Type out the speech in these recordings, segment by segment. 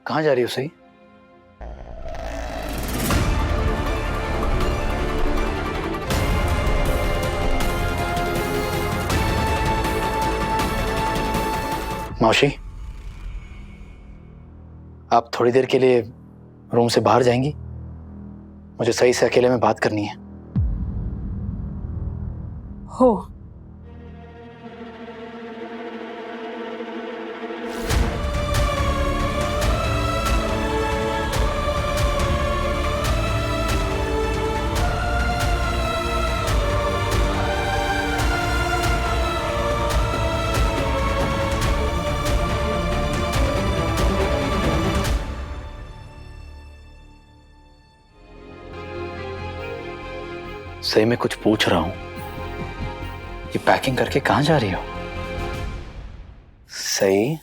कहाँ जा रही हो सही? मौसी, आप थोड़ी देर के लिए रूम से बाहर जाएंगी? मुझे सही से अकेले में बात करनी है। हो। सही में कुछ पूछ रहा हूं, ये पैकिंग करके कहां जा रही हो? सही,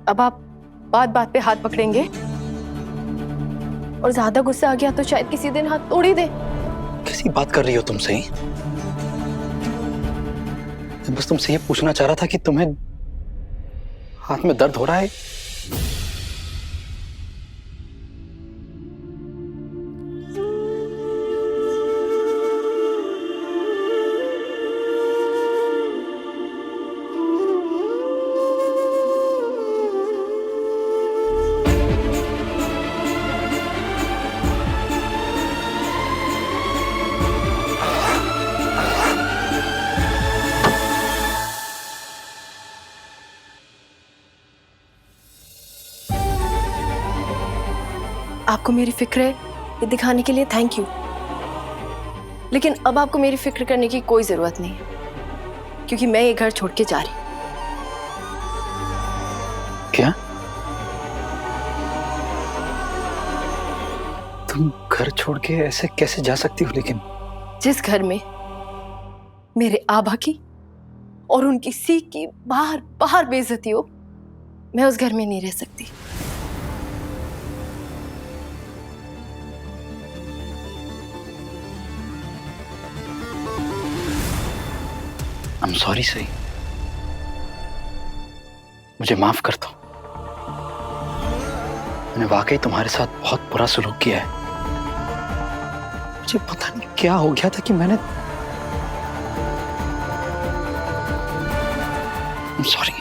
अब आप बात बात पे हाथ पकड़ेंगे और ज्यादा गुस्सा आ गया तो शायद किसी दिन हाथ तोड़ ही दे। कैसी बात कर रही हो तुम सही? मैं बस तुमसे ये पूछना चाह रहा था कि तुम्हें हाथ में दर्द हो रहा है? आपको मेरी फिक्र है ये दिखाने के लिए थैंक यू, लेकिन अब आपको मेरी फिक्र करने की कोई जरूरत नहीं है क्योंकि मैं ये घर छोड़ के जा रही हूं। क्या? तुम घर छोड़ के ऐसे कैसे जा सकती हो? लेकिन जिस घर में मेरे आभा की और उनकी सीख की बाहर बाहर बेइज्जती हो, मैं उस घर में नहीं रह सकती। I'm sorry सही, मुझे माफ कर दो। मैंने वाकई तुम्हारे साथ बहुत बुरा सलूक किया है। मुझे पता नहीं क्या हो गया था कि मैंने I'm sorry,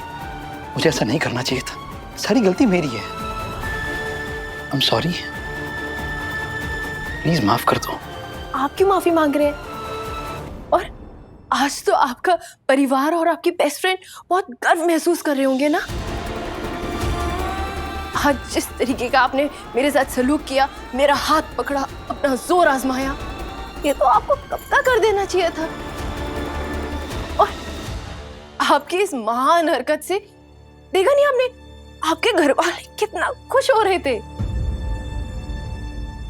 मुझे ऐसा नहीं करना चाहिए था। सारी गलती मेरी है। I'm sorry, प्लीज माफ कर दो। आप क्यों माफी मांग रहे हैं? और आज तो आपका परिवार और आपकी बेस्ट फ्रेंड बहुत गर्व महसूस कर रहे होंगे ना। आज जिस तरीके का आपने मेरे साथ सलूक किया, मेरा हाथ पकड़ा, अपना जोर आजमाया, ये तो आपको कब का कर देना चाहिए था। और आपकी इस महान हरकत से देखा नहीं आपने, आपके घर वाले कितना खुश हो रहे थे।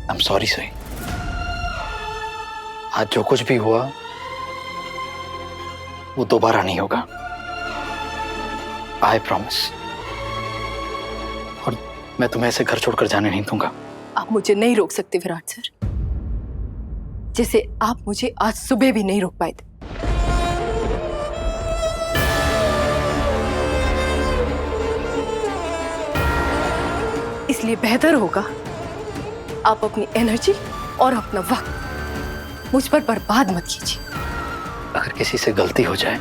I'm sorry सही, आज जो कुछ भी हुआ वो दोबारा नहीं होगा। I promise। और मैं तुम्हें ऐसे घर छोड़कर जाने नहीं दूंगा। आप मुझे नहीं रोक सकते विराट सर, जैसे आप मुझे आज सुबह भी नहीं रोक पाए थे। इसलिए बेहतर होगा आप अपनी एनर्जी और अपना वक्त मुझ पर बर्बाद मत कीजिए। अगर किसी से गलती हो जाए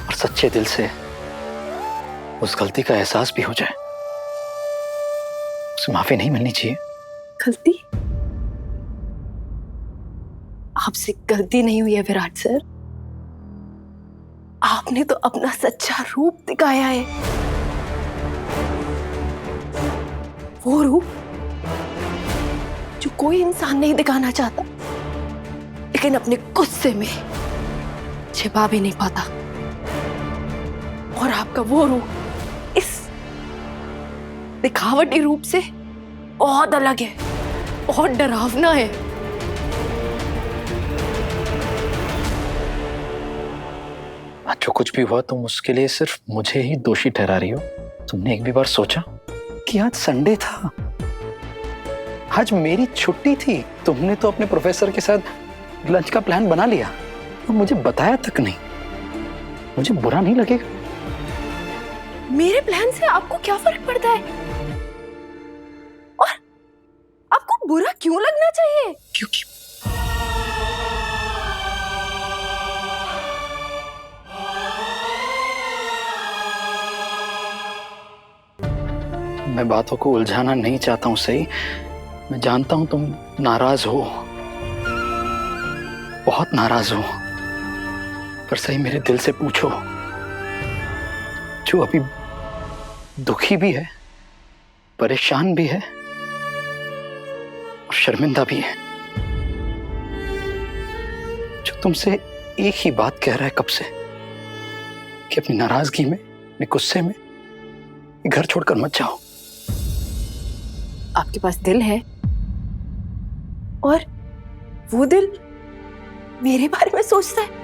और सच्चे दिल से उस गलती का एहसास भी हो जाए, उसे माफी नहीं मिलनी चाहिए। गलती? आपसे गलती नहीं हुई है विराट सर, आपने तो अपना सच्चा रूप दिखाया है। वो रूप जो कोई इंसान नहीं दिखाना चाहता, लेकिन अपने गुस्से में छिपा भी नहीं पाता। और आपका वो रूप इस दिखावटी रूप से बहुत अलग है, बहुत डरावना है। आज जो कुछ भी हुआ तुम उसके लिए सिर्फ मुझे ही दोषी ठहरा रही हो। तुमने एक भी बार सोचा कि आज संडे था, आज मेरी छुट्टी थी। तुमने तो अपने प्रोफेसर के साथ लंच का प्लान बना लिया और मुझे बताया तक नहीं। मुझे बुरा नहीं लगेगा? मेरे प्लान से आपको क्या फर्क पड़ता है? और आपको बुरा क्यों लगना चाहिए? क्योंकि मैं बातों को उलझाना नहीं चाहता हूं, सही। मैं जानता हूं तुम नाराज हो, बहुत नाराज हो, पर सही मेरे दिल से पूछो, जो अभी दुखी भी है, परेशान भी है और शर्मिंदा भी है, जो तुमसे एक ही बात कह रहा है कब से कि अपनी नाराजगी में, अपने गुस्से में घर छोड़कर मत जाओ। आपके पास दिल है और वो दिल मेरे बारे में सोचता है।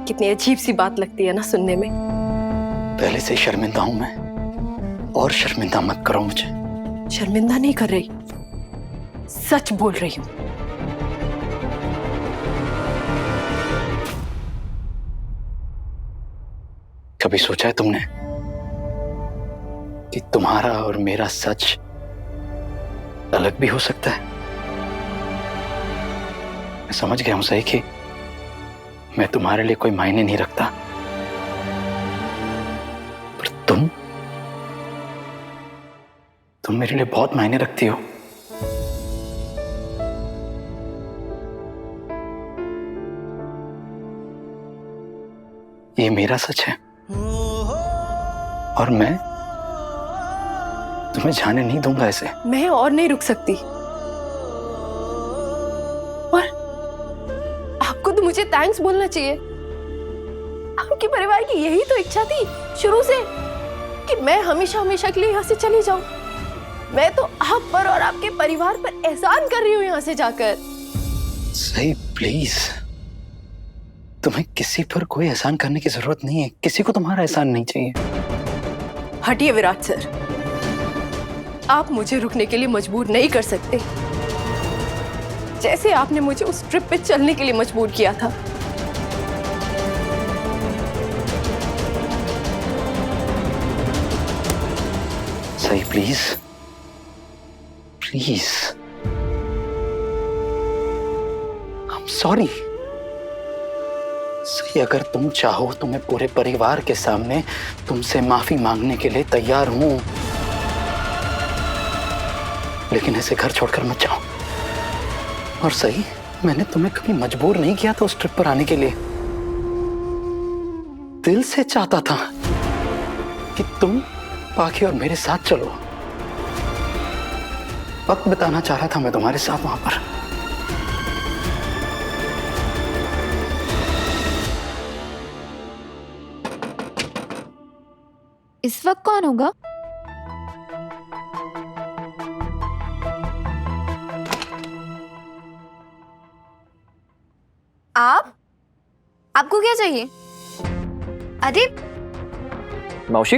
कितनी अजीब सी बात लगती है ना सुनने में। पहले से ही शर्मिंदा हूं मैं, और शर्मिंदा मत करो मुझे। शर्मिंदा नहीं कर रही, सच बोल रही हूं। कभी सोचा है तुमने कि तुम्हारा और मेरा सच अलग भी हो सकता है? मैं समझ गया हूं सही कि मैं तुम्हारे लिए कोई मायने नहीं रखता, पर तुम मेरे लिए बहुत मायने रखती हो। ये मेरा सच है और मैं तुम्हें जाने नहीं दूंगा ऐसे। मैं और नहीं रुक सकती। और आपको तो मुझे थैंक्स बोलना चाहिए। आपके परिवार की यही तो इच्छा थी शुरू से कि मैं हमेशा हमेशा के लिए यहाँ से चली जाऊं। मैं तो आप पर और आपके परिवार पर एहसान कर रही हूँ यहाँ से जाकर। सही, प्लीज, तुम्हें किसी पर कोई एहसान करने की जरूरत नहीं है। किसी को तुम्हारा एहसान नहीं चाहिए। हटिए विराट सर, आप मुझे रुकने के लिए मजबूर नहीं कर सकते, जैसे आपने मुझे उस ट्रिप पे चलने के लिए मजबूर किया था। सही, please please, I am sorry. सही, अगर तुम चाहो तो मैं पूरे परिवार के सामने तुमसे माफी मांगने के लिए तैयार हूं, लेकिन ऐसे घर छोड़कर मत जाओ। और सही, मैंने तुम्हें कभी मजबूर नहीं किया था उस ट्रिप पर आने के लिए। दिल से चाहता था कि तुम पाखी और मेरे साथ चलो। वक्त बिताना चाह रहा था मैं तुम्हारे साथ वहां पर। इस वक्त कौन होगा? आपको क्या चाहिए? अरे मौसी,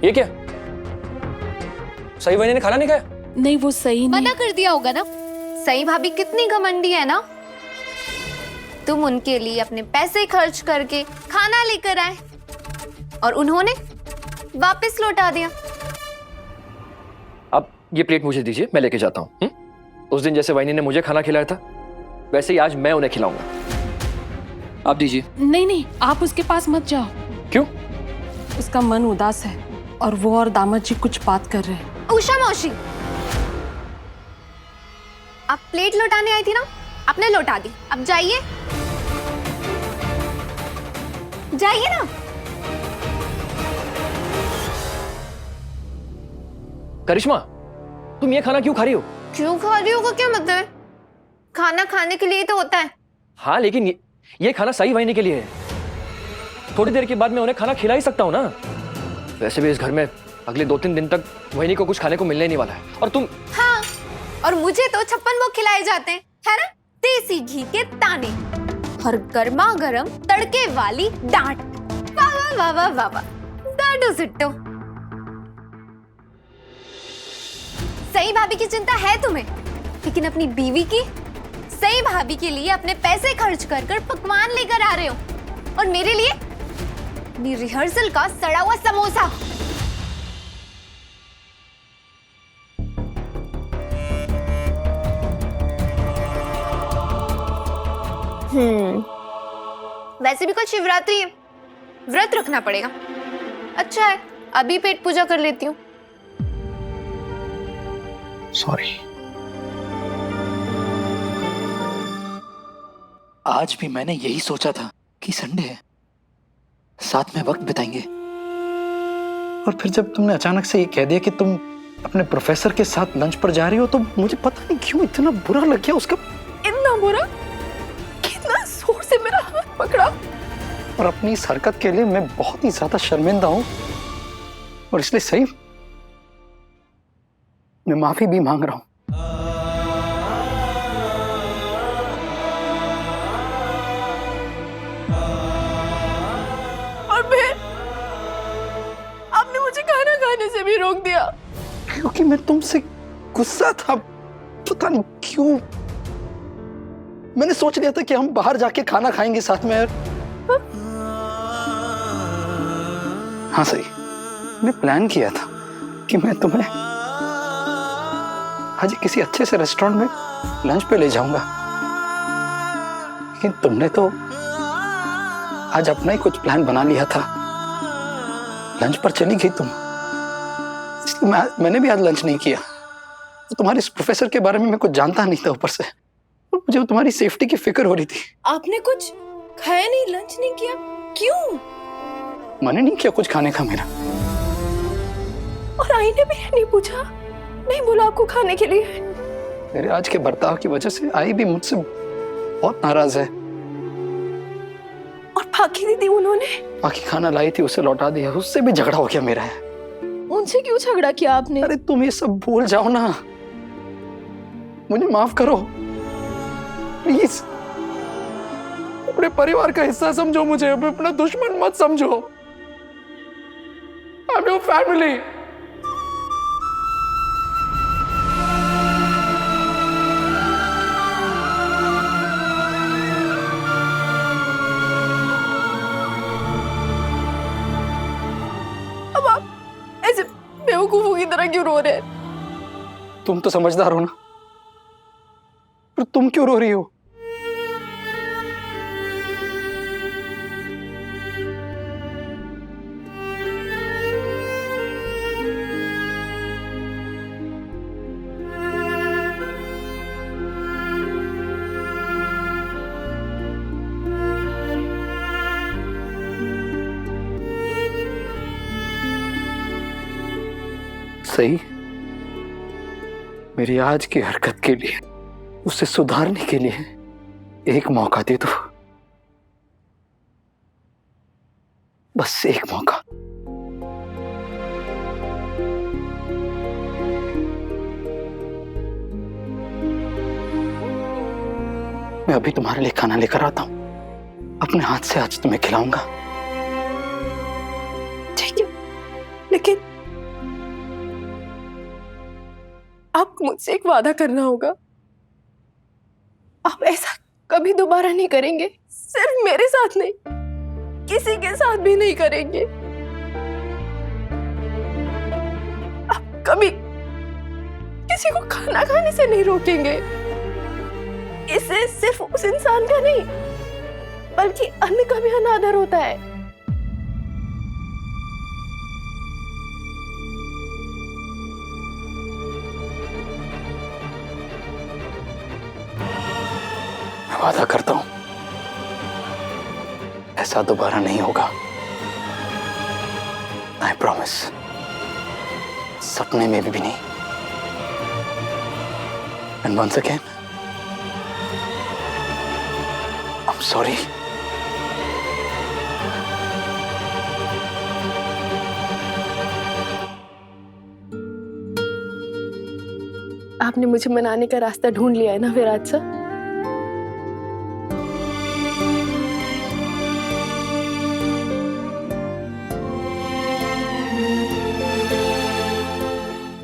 ये क्या? सही बहनी ने खाना नहीं खाया? नहीं, वो सही नहीं। मना कर दिया होगा ना। सही भाभी कितनी घमंडी है ना। तुम उनके लिए अपने पैसे खर्च करके खाना लेकर आए और उन्होंने वापस लौटा दिया। अब ये प्लेट मुझे दीजिए, मैं लेके जाता हूँ। उस दिन जैसे वहीनी ने मुझे खाना खिलाया था वैसे ही आज मैं उन्हें खिलाऊंगा। आप दीजिए। नहीं नहीं, आप उसके पास मत जाओ। क्यों? उसका मन उदास है और वो और दामाद जी कुछ बात कर रहे हैं। उषा मौसी, आप प्लेट लौटाने आई थी ना, आपने लौटा दी। अब जाइए जाइए ना। करिश्मा, तुम ये खाना क्यों खा रही हो? क्यों खा रही हो का क्या मतलब है? खाना खाने के लिए तो होता है। हाँ, लेकिन ये खाना सही वहीनी के लिए है। थोड़ी देर के बाद मैं उन्हें खाना खिला ही सकता हूँ ना। वैसे भी इस घर में अगले 2-3 दिन तक वहिनी को कुछ खाने को मिलने ही नहीं वाला है। और तुम? हाँ, और मुझे तो 56 भोग खिलाए जाते हैं, है ना? देसी घी के ताने और गर्मा गर्म तड़के वाली डांट। वाह वाह वाह वाह वाह वाह, डांटो सिट्टो। सही भाभी की चिंता है तुम्हें, लेकिन अपनी बीवी की? सही भाभी के लिए अपने पैसे खर्च कर कर पकवान लेकर आ रहे हो, और मेरे लिए अपनी रिहर्सल का सड़ा हुआ समोसा। वैसे भी कल शिवरात्रि है, व्रत रखना पड़ेगा। अच्छा है, अभी पेट पूजा कर लेती हूँ। सॉरी। आज भी मैंने यही सोचा था कि संडे है, साथ में वक्त बिताएंगे, और फिर जब तुमने अचानक से ये कह दिया कि तुम अपने प्रोफेसर के साथ लंच पर जा रही हो, तो मुझे पता नहीं क्यों इतना बुरा लग गया। उसका इतना बुरा? कितना जोर से मेरा हाथ पकड़ा। और अपनी इस हरकत के लिए मैं बहुत ही ज्यादा शर्मिंदा हूं, और इसलिए सही मैं माफी भी मांग रहा हूं। और फिर आपने मुझे खाना खाने से भी रोक दिया। क्योंकि मैं तुमसे गुस्सा था, पता नहीं क्यों। मैंने सोच लिया था कि हम बाहर जाके खाना खाएंगे साथ में। हाँ सही, मैं प्लान किया था कि मैं तुम्हें आज किसी अच्छे से रेस्टोरेंट में लंच पे ले जाऊंगा, लेकिन तुमने तो आज अपना ही कुछ प्लान बना लिया था। लंच पर चली गई तुम, इसलिए मैंने भी आज लंच नहीं किया। तो तुम्हारे इस प्रोफेसर के बारे में मैं कुछ जानता नहीं था ऊपर से, और मुझे तुम्हारी सेफ्टी की फिक्र हो रही थी। आपने कुछ खाया नहीं, लंच नहीं किया? क्यों? मैंने नहीं किया कुछ खाने का मेरा। और आई ने भी नहीं पूछा, नहीं बोला आपको खाने के लिए? मेरे आज के बर्ताव की वजह से आई भी मुझसे बहुत नाराज है। और बाकी दीदी, उन्होंने? बाकी खाना लाई थी, उसे लौटा दिया, उससे भी झगड़ा हो गया मेरा है। उनसे क्यों झगड़ा किया आपने? अरे तुम ये सब भूल जाओ ना, मुझे माफ करो प्लीज। अपने परिवार का हिस्सा समझो मुझे, अपना दुश्मन मत समझो। I'm your family. अब आप ऐसे बेवकूफों की तरह क्यों रो रहे हैं? तुम तो समझदार हो ना, पर तुम क्यों रो रही हो? सही, मेरी आज की हरकत के लिए, उसे सुधारने के लिए एक मौका दे दो, बस एक मौका। मैं अभी तुम्हारे लिए खाना लेकर आता हूं, अपने हाथ से आज तुम्हें खिलाऊंगा। ठीक है, लेकिन आपको मुझसे एक वादा करना होगा। आप ऐसा कभी दोबारा नहीं करेंगे, सिर्फ मेरे साथ नहीं, किसी के साथ भी नहीं करेंगे। आप कभी किसी को खाना खाने से नहीं रोकेंगे। इससे सिर्फ उस इंसान का नहीं, बल्कि अन्य का भी अनादर होता है। वादा करता हूं, ऐसा दोबारा नहीं होगा। I promise. सपने में भी नहीं। And once again, I am sorry. आपने मुझे मनाने का रास्ता ढूंढ लिया है ना विराट सर।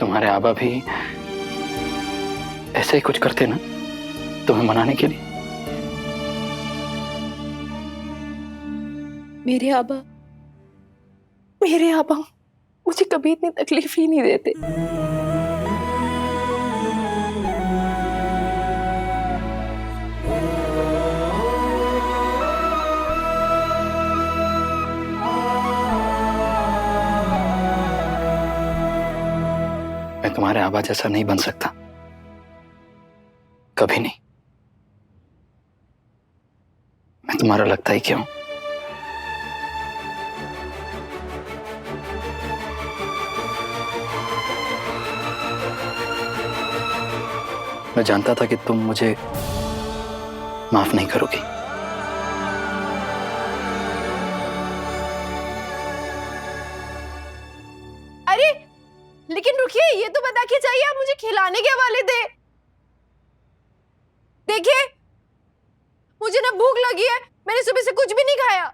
तुम्हारे आबा भी ऐसे ही कुछ करते ना तुम्हें मनाने के लिए। मेरे आबा मुझे कभी इतनी तकलीफ ही नहीं देते। मैं तुम्हारे आबा जैसा नहीं बन सकता, कभी नहीं। मैं तुम्हारा लगता ही क्यों? मैं जानता था कि तुम मुझे माफ नहीं करोगी। अरे लेकिन रुकिए, ये तो बता के चाहिए आप मुझे खिलाने के हवाले थे। देखिए मुझे ना भूख लगी है, मैंने सुबह से कुछ भी नहीं खाया।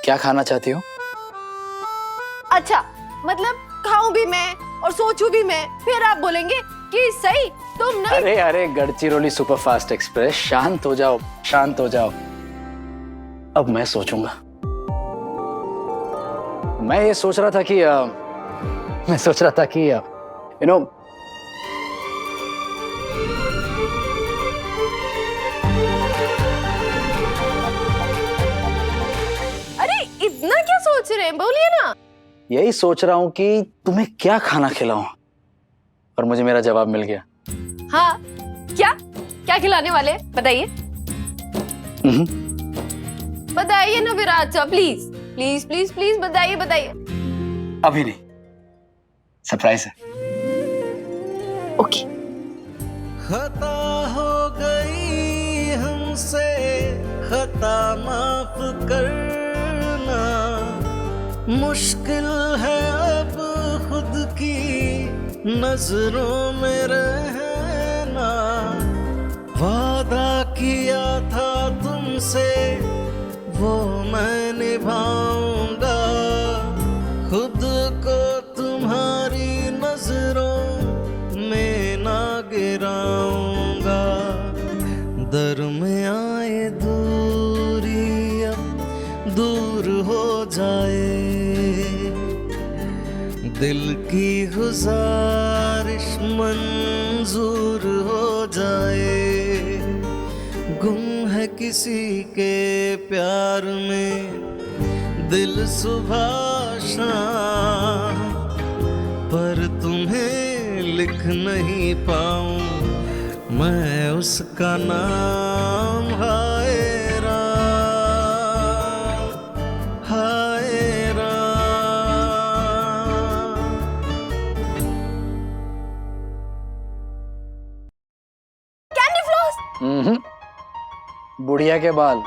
क्या खाना चाहती हो? अच्छा मतलब खाऊं भी मैं और सोचूं भी मैं, फिर आप बोलेंगे कि सही तुम नहीं। अरे अरे गढ़चिरौली सुपरफास्ट एक्सप्रेस, शांत हो जाओ, शांत हो जाओ। अब मैं सोचूंगा। मैं ये सोच रहा था कि यू नो अरे इतना क्या सोच रहे हैं, बोलिए ना। यही सोच रहा हूं कि तुम्हें क्या खाना खिलाऊं, और मुझे मेरा जवाब मिल गया। हाँ क्या क्या खिलाने वाले बताइए। बताइए ना विराट साहब, प्लीज प्लीज प्लीज प्लीज बताइए बताइए। अभी नहीं, सरप्राइज है। ओके। खता हो गई हमसे, खता माफ करना, मुश्किल है अब खुद की नजरों में रहना। वादा किया था तुमसे वो मैं निभाऊंगा, खुद को तुम्हारी नजरों में ना गिराऊंगा। दरमियाए दूरी अब दूर हो जाए, दिल की गुजारिश मंजूर हो जाए। गुम है किसी के प्यार में दिल सुबह शाम, पर तुम्हें लिख नहीं पाऊं मैं उसका नाम। हाय राम, हाय राम। Candy floss. बुढ़िया के बाल।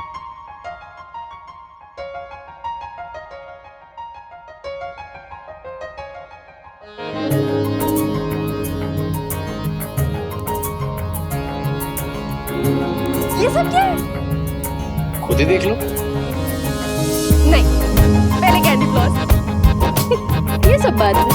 ये सब क्या है? खुद ही देख लो। नहीं, पहले कैंडी फ्लॉस। ये सब बाद में।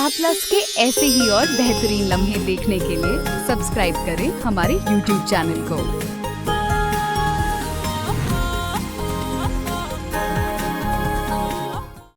प्लस के ऐसे ही और बेहतरीन लम्हे देखने के लिए सब्सक्राइब करें हमारे YouTube चैनल को।